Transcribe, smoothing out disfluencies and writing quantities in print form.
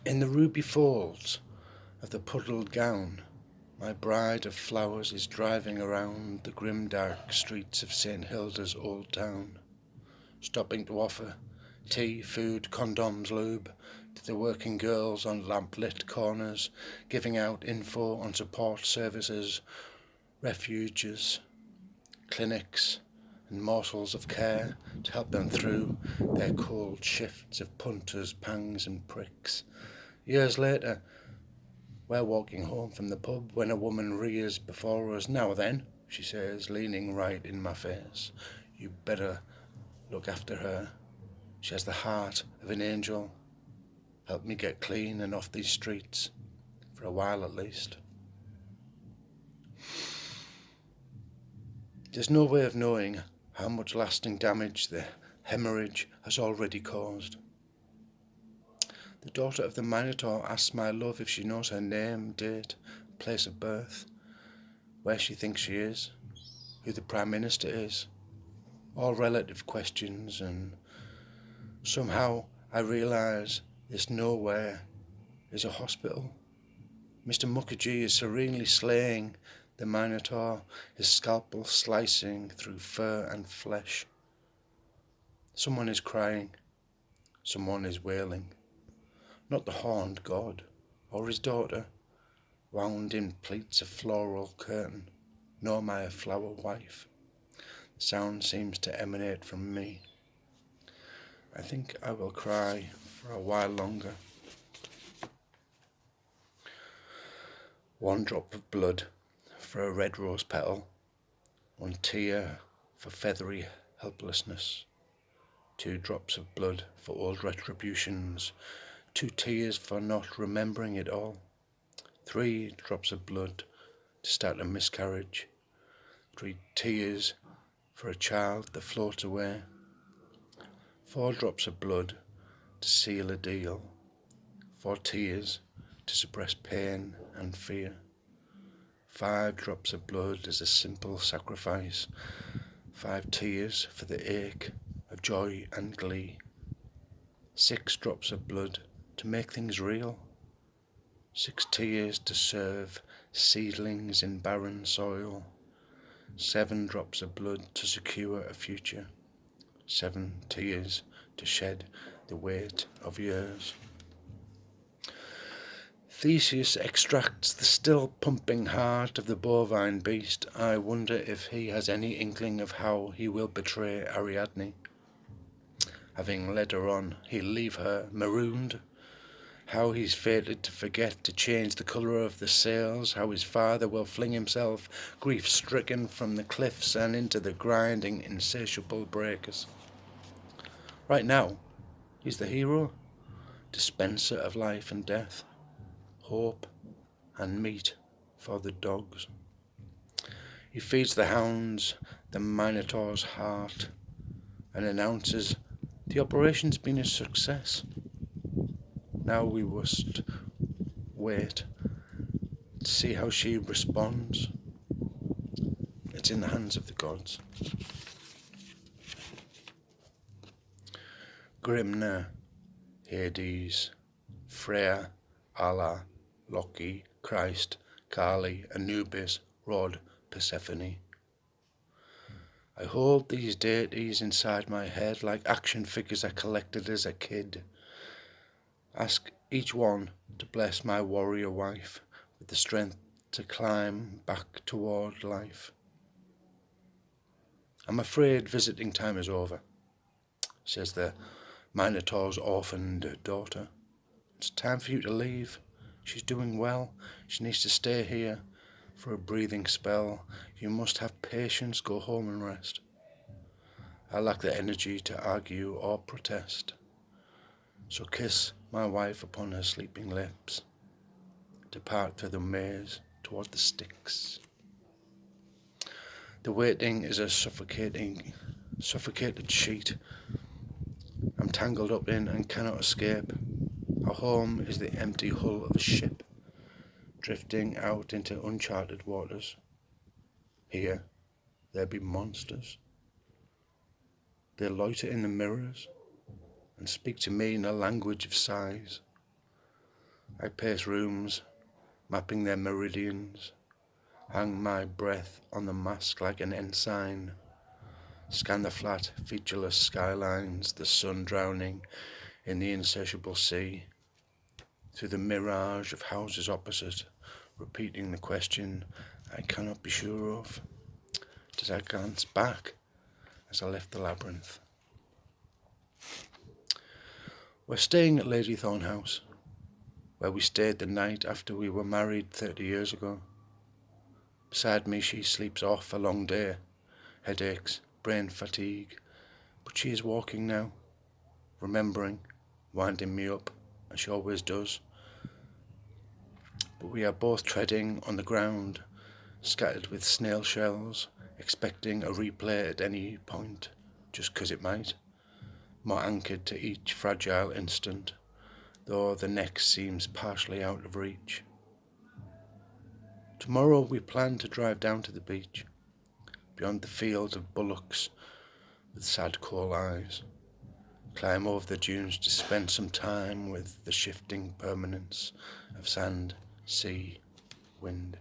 In the ruby folds of the puddled gown, my bride of flowers is driving around the grim dark streets of St. Hilda's old town, stopping to offer tea, food, condoms, lube to the working girls on lamp-lit corners, giving out info on support services, refuges, clinics and morsels of care to help them through their cold shifts of punters, pangs and pricks. Years later, we're walking home from the pub when a woman rears before us. "Now then," she says, leaning right in my face, "you better look after her. She has the heart of an angel. Help me get clean and off these streets, for a while at least." There's no way of knowing how much lasting damage the hemorrhage has already caused. The daughter of the Minotaur asks my love if she knows her name, date, place of birth, where she thinks she is, who the Prime Minister is, all relative questions, and somehow I realise this nowhere is a hospital. Mr. Mukherjee is serenely slaying the Minotaur, his scalpel slicing through fur and flesh. Someone is crying, someone is wailing. Not the horned god, or his daughter, wound in pleats of floral curtain, nor my flower wife. The sound seems to emanate from me. I think I will cry for a while longer. One drop of blood for a red rose petal, one tear for feathery helplessness, 2 drops of blood for old retributions, 2 tears for not remembering it all, 3 drops of blood to start a miscarriage, 3 tears for a child that floats away, 4 drops of blood to seal a deal, 4 tears to suppress pain and fear, 5 drops of blood as a simple sacrifice, 5 tears for the ache of joy and glee, 6 drops of blood to make things real, 6 tears to serve seedlings in barren soil, 7 drops of blood to secure a future, 7 tears to shed the weight of years. Theseus extracts the still pumping heart of the bovine beast. I wonder if he has any inkling of how he will betray Ariadne. Having led her on, he'll leave her marooned. How he's fated to forget to change the colour of the sails, how his father will fling himself, grief-stricken, from the cliffs and into the grinding, insatiable breakers. Right now, he's the hero, dispenser of life and death, hope and meat for the dogs. He feeds the hounds the Minotaur's heart and announces the operation's been a success. Now we must wait to see how she responds. It's in the hands of the gods. Grimna, Hades, Freya, Allah, Loki, Christ, Kali, Anubis, Rod, Persephone. I hold these deities inside my head like action figures I collected as a kid. Ask each one to bless my warrior wife with the strength to climb back toward life. I'm afraid visiting time is over, says the Minotaur's orphaned daughter. It's time for you to leave. She's doing well. She needs to stay here for a breathing spell. You must have patience. Go home and rest. I lack the energy to argue or protest. So kiss my wife upon her sleeping lips. Depart through the maze toward the Styx. The waiting is a suffocated sheet I'm tangled up in and cannot escape. Our home is the empty hull of a ship, drifting out into uncharted waters. Here there be monsters. They loiter in the mirrors and speak to me in a language of sighs. I pace rooms, mapping their meridians, hang my breath on the mask like an ensign, scan the flat, featureless skylines, the sun drowning in the insatiable sea, through the mirage of houses opposite, repeating the question I cannot be sure of. Did I glance back as I left the labyrinth? We're staying at Lady Thornhouse, where we stayed the night after we were married 30 years ago. Beside me she sleeps off a long day, headaches, brain fatigue, but she is walking now, remembering, winding me up, as she always does. But we are both treading on the ground, scattered with snail shells, expecting a replay at any point, just 'cause it might, more anchored to each fragile instant, though the next seems partially out of reach. Tomorrow we plan to drive down to the beach, beyond the fields of bullocks with sad coal eyes, climb over the dunes to spend some time with the shifting permanence of sand, sea, wind.